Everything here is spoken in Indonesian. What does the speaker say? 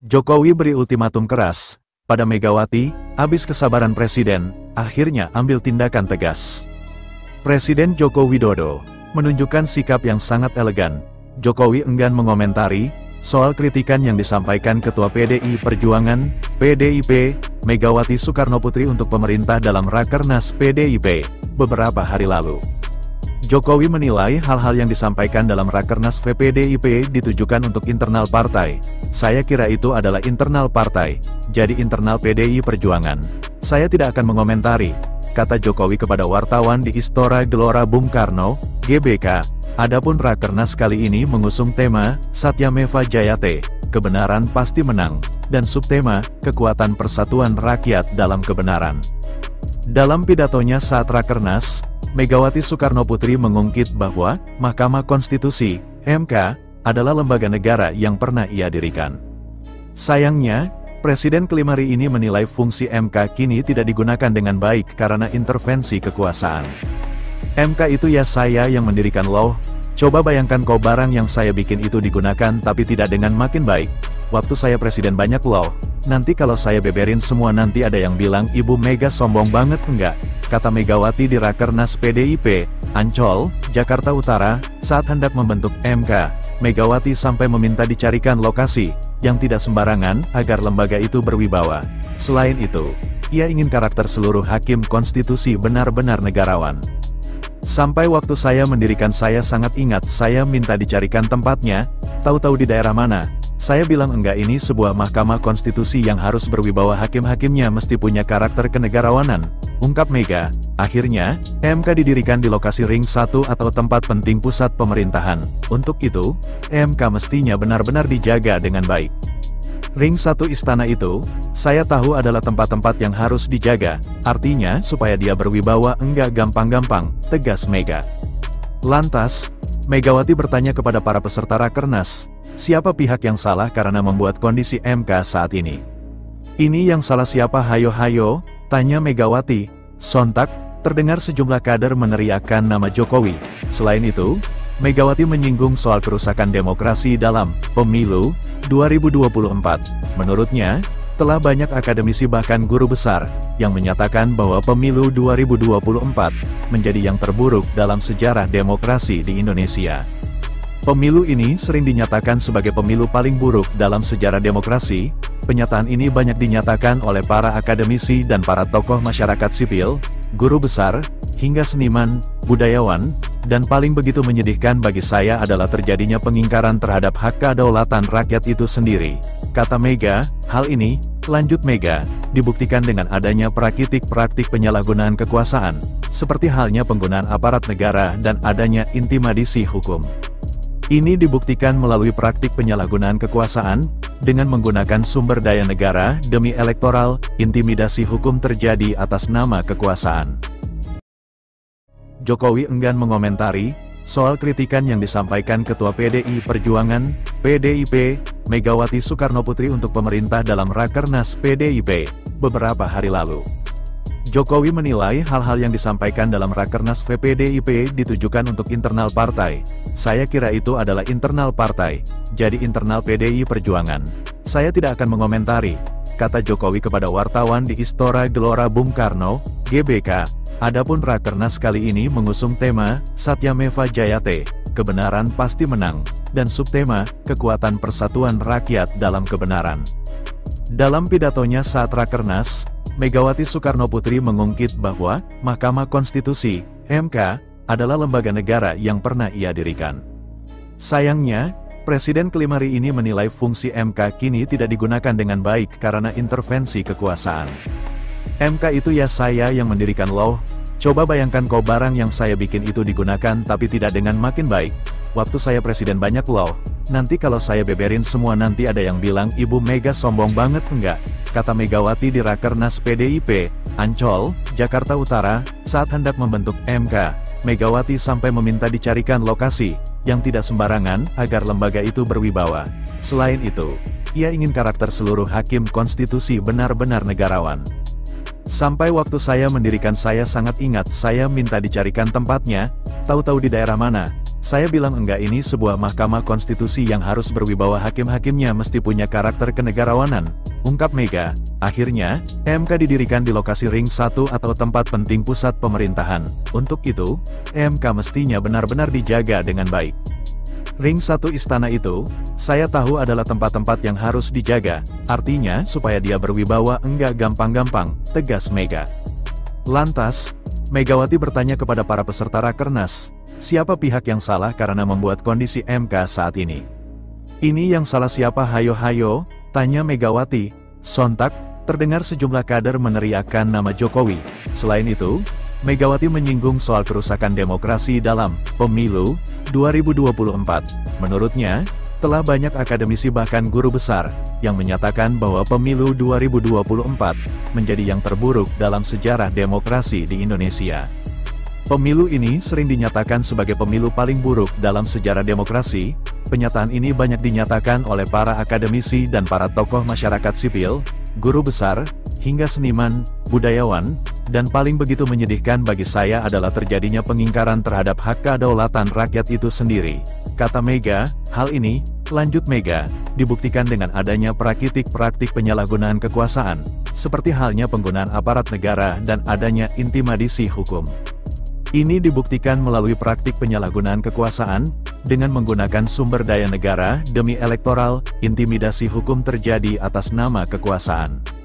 Jokowi beri ultimatum keras pada Megawati, habis kesabaran Presiden, akhirnya ambil tindakan tegas. Presiden Joko Widodo menunjukkan sikap yang sangat elegan. Jokowi enggan mengomentari soal kritikan yang disampaikan Ketua PDI Perjuangan, PDIP, Megawati Soekarnoputri untuk pemerintah dalam Rakernas PDIP beberapa hari lalu. Jokowi menilai hal-hal yang disampaikan dalam Rakernas PDIP ditujukan untuk internal partai. Saya kira itu adalah internal partai, jadi internal PDI Perjuangan. Saya tidak akan mengomentari, kata Jokowi kepada wartawan di Istora Gelora Bung Karno, GBK. Adapun Rakernas kali ini mengusung tema, Satyameva Jayate, kebenaran pasti menang, dan subtema, kekuatan persatuan rakyat dalam kebenaran. Dalam pidatonya saat Rakernas, Megawati Soekarnoputri mengungkit bahwa Mahkamah Konstitusi, MK, adalah lembaga negara yang pernah ia dirikan. Sayangnya, Presiden kelima ini menilai fungsi MK kini tidak digunakan dengan baik karena intervensi kekuasaan. MK itu ya saya yang mendirikan loh, coba bayangkan kau barang yang saya bikin itu digunakan tapi tidak dengan makin baik. Waktu saya presiden banyak loh, nanti kalau saya beberin semua nanti ada yang bilang Ibu Mega sombong banget enggak? Kata Megawati di Rakernas PDIP, Ancol, Jakarta Utara, saat hendak membentuk MK. Megawati sampai meminta dicarikan lokasi yang tidak sembarangan agar lembaga itu berwibawa. Selain itu, ia ingin karakter seluruh hakim konstitusi benar-benar negarawan. Sampai waktu saya mendirikan saya sangat ingat saya minta dicarikan tempatnya, tahu-tahu di daerah mana. Saya bilang enggak, ini sebuah Mahkamah Konstitusi yang harus berwibawa, hakim-hakimnya mesti punya karakter kenegarawanan, ungkap Mega. Akhirnya, MK didirikan di lokasi Ring 1 atau tempat penting pusat pemerintahan. Untuk itu, MK mestinya benar-benar dijaga dengan baik. Ring 1 istana itu, saya tahu adalah tempat-tempat yang harus dijaga, artinya supaya dia berwibawa enggak gampang-gampang, tegas Mega. Lantas, Megawati bertanya kepada para peserta Rakernas, siapa pihak yang salah karena membuat kondisi MK saat ini? Ini yang salah siapa, hayo-hayo, tanya Megawati. Sontak, terdengar sejumlah kader meneriakkan nama Jokowi. Selain itu, Megawati menyinggung soal kerusakan demokrasi dalam pemilu 2024. Menurutnya, telah banyak akademisi bahkan guru besar yang menyatakan bahwa pemilu 2024 menjadi yang terburuk dalam sejarah demokrasi di Indonesia. Pemilu ini sering dinyatakan sebagai pemilu paling buruk dalam sejarah demokrasi. Pernyataan ini banyak dinyatakan oleh para akademisi dan para tokoh masyarakat sipil, guru besar, hingga seniman, budayawan, dan paling begitu menyedihkan bagi saya adalah terjadinya pengingkaran terhadap hak kedaulatan rakyat itu sendiri. Kata Mega, hal ini, lanjut Mega, dibuktikan dengan adanya praktik penyalahgunaan kekuasaan, seperti halnya penggunaan aparat negara dan adanya intimidasi hukum. Ini dibuktikan melalui praktik penyalahgunaan kekuasaan, dengan menggunakan sumber daya negara demi elektoral, intimidasi hukum terjadi atas nama kekuasaan. Jokowi enggan mengomentari soal kritikan yang disampaikan Ketua PDI Perjuangan, PDIP, Megawati Soekarnoputri untuk pemerintah dalam Rakernas PDIP beberapa hari lalu. Jokowi menilai hal-hal yang disampaikan dalam Rakernas PDIP ditujukan untuk internal partai. Saya kira itu adalah internal partai, jadi internal PDI Perjuangan. Saya tidak akan mengomentari, kata Jokowi kepada wartawan di Istora Gelora Bung Karno, GBK. Adapun Rakernas kali ini mengusung tema, Satyameva Jayate, kebenaran pasti menang, dan subtema, kekuatan persatuan rakyat dalam kebenaran. Dalam pidatonya saat Rakernas, Megawati Soekarnoputri mengungkit bahwa Mahkamah Konstitusi, MK, adalah lembaga negara yang pernah ia dirikan. Sayangnya, Presiden kelima ini menilai fungsi MK kini tidak digunakan dengan baik karena intervensi kekuasaan. MK itu ya saya yang mendirikan loh, coba bayangkan kau barang yang saya bikin itu digunakan tapi tidak dengan makin baik. Waktu saya presiden banyak loh, nanti kalau saya beberin semua nanti ada yang bilang Ibu Mega sombong banget enggak? Kata Megawati di Rakernas PDIP, Ancol, Jakarta Utara, saat hendak membentuk MK. Megawati sampai meminta dicarikan lokasi yang tidak sembarangan agar lembaga itu berwibawa. Selain itu, ia ingin karakter seluruh hakim konstitusi benar-benar negarawan. Sampai waktu saya mendirikan saya sangat ingat saya minta dicarikan tempatnya, tahu-tahu di daerah mana. Saya bilang enggak, ini sebuah mahkamah konstitusi yang harus berwibawa, hakim-hakimnya mesti punya karakter kenegarawanan, ungkap Mega. Akhirnya, MK didirikan di lokasi Ring 1 atau tempat penting pusat pemerintahan. Untuk itu, MK mestinya benar-benar dijaga dengan baik. Ring 1 istana itu, saya tahu adalah tempat-tempat yang harus dijaga, artinya supaya dia berwibawa enggak gampang-gampang, tegas Mega. Lantas, Megawati bertanya kepada para peserta Rakernas, siapa pihak yang salah karena membuat kondisi MK saat ini? Ini yang salah siapa, hayo-hayo, tanya Megawati. Sontak, terdengar sejumlah kader meneriakkan nama Jokowi. Selain itu, Megawati menyinggung soal kerusakan demokrasi dalam pemilu 2024. Menurutnya, telah banyak akademisi bahkan guru besar yang menyatakan bahwa pemilu 2024 menjadi yang terburuk dalam sejarah demokrasi di Indonesia. Pemilu ini sering dinyatakan sebagai pemilu paling buruk dalam sejarah demokrasi. Pernyataan ini banyak dinyatakan oleh para akademisi dan para tokoh masyarakat sipil, guru besar, hingga seniman, budayawan, dan paling begitu menyedihkan bagi saya adalah terjadinya pengingkaran terhadap hak kedaulatan rakyat itu sendiri. Kata Mega, hal ini, lanjut Mega, dibuktikan dengan adanya praktik penyalahgunaan kekuasaan, seperti halnya penggunaan aparat negara dan adanya intimidasi hukum. Ini dibuktikan melalui praktik penyalahgunaan kekuasaan, dengan menggunakan sumber daya negara demi elektoral, intimidasi hukum terjadi atas nama kekuasaan.